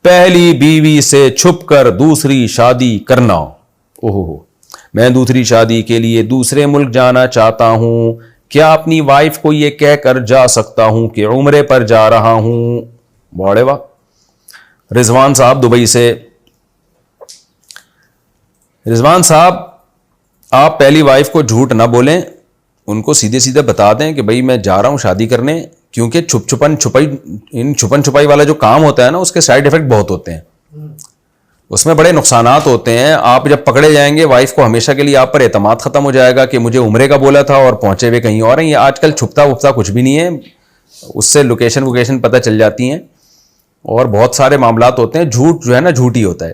پہلی بیوی سے چھپ کر دوسری شادی کرنا. اوہو، میں دوسری شادی کے لیے دوسرے ملک جانا چاہتا ہوں، کیا اپنی وائف کو یہ کہہ کر جا سکتا ہوں کہ عمرے پر جا رہا ہوں؟ بڑے واہ. رضوان صاحب دبئی سے. رضوان صاحب، آپ پہلی وائف کو جھوٹ نہ بولیں، ان کو سیدھے سیدھے بتا دیں کہ بھائی میں جا رہا ہوں شادی کرنے، کیونکہ چھپن چھپائی والا جو کام ہوتا ہے نا، اس کے سائیڈ ایفیکٹ بہت ہوتے ہیں، اس میں بڑے نقصانات ہوتے ہیں. آپ جب پکڑے جائیں گے، وائف کو ہمیشہ کے لیے آپ پر اعتماد ختم ہو جائے گا کہ مجھے عمرے کا بولا تھا اور پہنچے ہوئے کہیں اور ہیں. یہ آج کل چھپتا وپتا کچھ بھی نہیں ہے، اس سے لوکیشن پتہ چل جاتی ہیں اور بہت سارے معاملات ہوتے ہیں. جھوٹ جو ہے نا، جھوٹ ہی ہوتا ہے.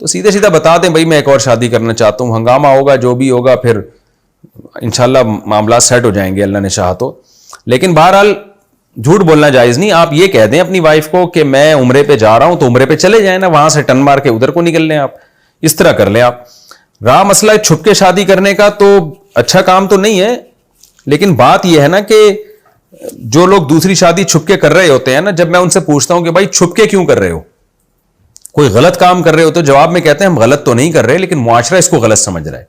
تو سیدھے سیدھا بتا دیں بھائی میں ایک اور شادی کرنا چاہتا ہوں، ہنگامہ ہوگا جو بھی ہوگا، پھر انشاءاللہ معاملات سیٹ ہو جائیں گے اللہ نے چاہا تو. لیکن بہرحال جھوٹ بولنا جائز نہیں. آپ یہ کہہ دیں اپنی وائف کو کہ میں عمرے پہ جا رہا ہوں، تو عمرے پہ چلے جائیں نا، وہاں سے ٹن مار کے ادھر کو نکل لیں. آپ اس طرح کر لیں. آپ رہا مسئلہ چھپ کے شادی کرنے کا، تو اچھا کام تو نہیں ہے، لیکن بات یہ ہے نا کہ جو لوگ دوسری شادی چھپ کے کر رہے ہوتے ہیں نا، جب میں ان سے پوچھتا ہوں کہ بھائی چھپ کے کیوں کر رہے ہو، کوئی غلط کام کر رہے ہو، تو جواب میں کہتے ہیں ہم غلط تو نہیں کر رہے، لیکن معاشرہ اس کو غلط سمجھ رہا ہے.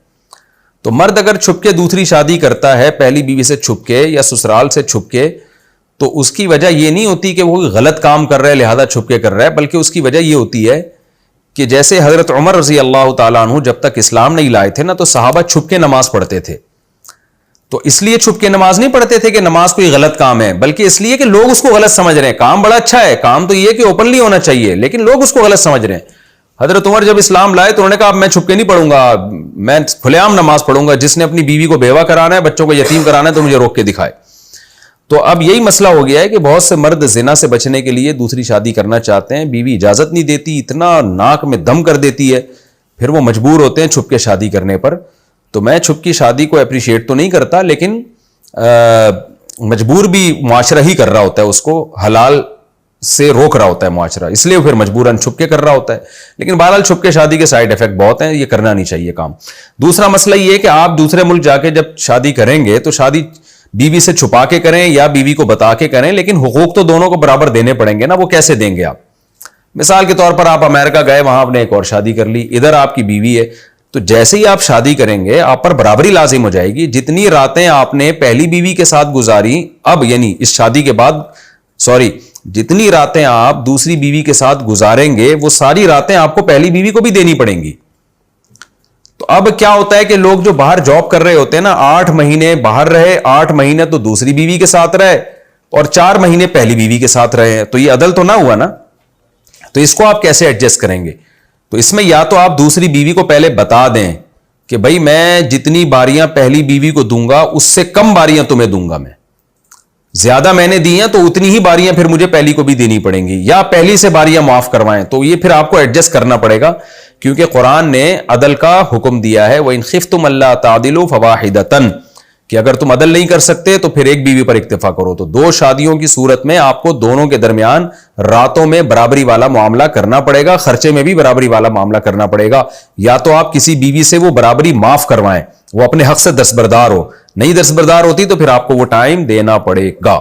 تو مرد اگر چھپ کے دوسری شادی کرتا ہے، پہلی بیوی سے چھپ کے یا سسرال سے چھپ کے، تو اس کی وجہ یہ نہیں ہوتی کہ وہ غلط کام کر رہا ہے لہذا چھپ کے کر رہا ہے، بلکہ اس کی وجہ یہ ہوتی ہے کہ جیسے حضرت عمر رضی اللہ تعالیٰ عنہ جب تک اسلام نہیں لائے تھے نا، تو صحابہ چھپ کے نماز پڑھتے تھے. تو اس لیے چھپ کے نماز نہیں پڑھتے تھے کہ نماز کوئی غلط کام ہے، بلکہ اس لیے کہ لوگ اس کو غلط سمجھ رہے ہیں. کام بڑا اچھا ہے، کام تو یہ کہ اوپنلی ہونا چاہیے، لیکن لوگ اس کو غلط سمجھ رہے ہیں. حضرت عمر جب اسلام لائے تو انہوں نے کہا اب میں چھپ کے نہیں پڑھوں گا، میں کھلے عام نماز پڑھوں گا، جس نے اپنی بیوی کو بیوہ کرانا ہے، بچوں کو یتیم کرانا ہے، تو مجھے روک کے دکھائے. تو اب یہی مسئلہ ہو گیا ہے کہ بہت سے مرد زنا سے بچنے کے لیے دوسری شادی کرنا چاہتے ہیں، بیوی اجازت نہیں دیتی، اتنا ناک میں دم کر دیتی ہے، پھر وہ مجبور ہوتے ہیں چھپ کے شادی کرنے پر. تو میں چھپ کی شادی کو اپریشیٹ تو نہیں کرتا، لیکن مجبور بھی معاشرہ ہی کر رہا ہوتا ہے، اس کو حلال سے روک رہا ہوتا ہے معاشرہ، اس لیے پھر مجبوراً چھپ کے کر رہا ہوتا ہے. لیکن بہرحال چھپ کے شادی کے سائیڈ ایفیکٹ بہت ہیں، یہ کرنا نہیں چاہیے کام. دوسرا مسئلہ یہ ہے کہ آپ دوسرے ملک جا کے جب شادی کریں گے تو شادی بیوی سے چھپا کے کریں یا بیوی کو بتا کے کریں، لیکن حقوق تو دونوں کو برابر دینے پڑیں گے نا. وہ کیسے دیں گے آپ؟ مثال کے طور پر آپ امریکہ گئے، وہاں آپ نے ایک اور شادی کر لی، ادھر آپ کی بیوی ہے، تو جیسے ہی آپ شادی کریں گے آپ پر برابری لازم ہو جائے گی. جتنی راتیں آپ نے پہلی بیوی کے ساتھ گزاری، اب یعنی اس شادی کے بعد، جتنی راتیں آپ دوسری بیوی کے ساتھ گزاریں گے، وہ ساری راتیں آپ کو پہلی بیوی کو بھی دینی پڑیں گی. تو اب کیا ہوتا ہے کہ لوگ جو باہر جاب کر رہے ہوتے ہیں نا، 8 مہینے باہر رہے، 8 مہینے تو دوسری بیوی کے ساتھ رہے اور 4 مہینے پہلی بیوی کے ساتھ رہے ہیں، تو یہ عدل تو نہ ہوا نا. تو اس کو آپ کیسے ایڈجسٹ کریں گے؟ تو اس میں یا تو آپ دوسری بیوی کو پہلے بتا دیں کہ بھائی میں جتنی باریاں پہلی بیوی کو دوں گا اس سے کم باریاں تمہیں دوں گا، میں زیادہ میں نے دی ہیں تو اتنی ہی باریاں پھر مجھے پہلی کو بھی دینی پڑیں گی، یا پہلی سے باریاں معاف کروائیں. تو یہ پھر آپ کو ایڈجسٹ کرنا پڑے گا، کیونکہ قرآن نے عدل کا حکم دیا ہے. وَإِنْ خِفْتُمْ أَلَّا تَعْدِلُوا فَوَاحِدَةً، کہ اگر تم عدل نہیں کر سکتے تو پھر ایک بیوی پر اکتفا کرو. تو 2 شادیوں کی صورت میں آپ کو دونوں کے درمیان راتوں میں برابری والا معاملہ کرنا پڑے گا، خرچے میں بھی برابری والا معاملہ کرنا پڑے گا. یا تو آپ کسی بیوی سے وہ برابری معاف کروائیں، وہ اپنے حق سے دستبردار ہو، نہیں دستبردار ہوتی تو پھر آپ کو وہ ٹائم دینا پڑے گا.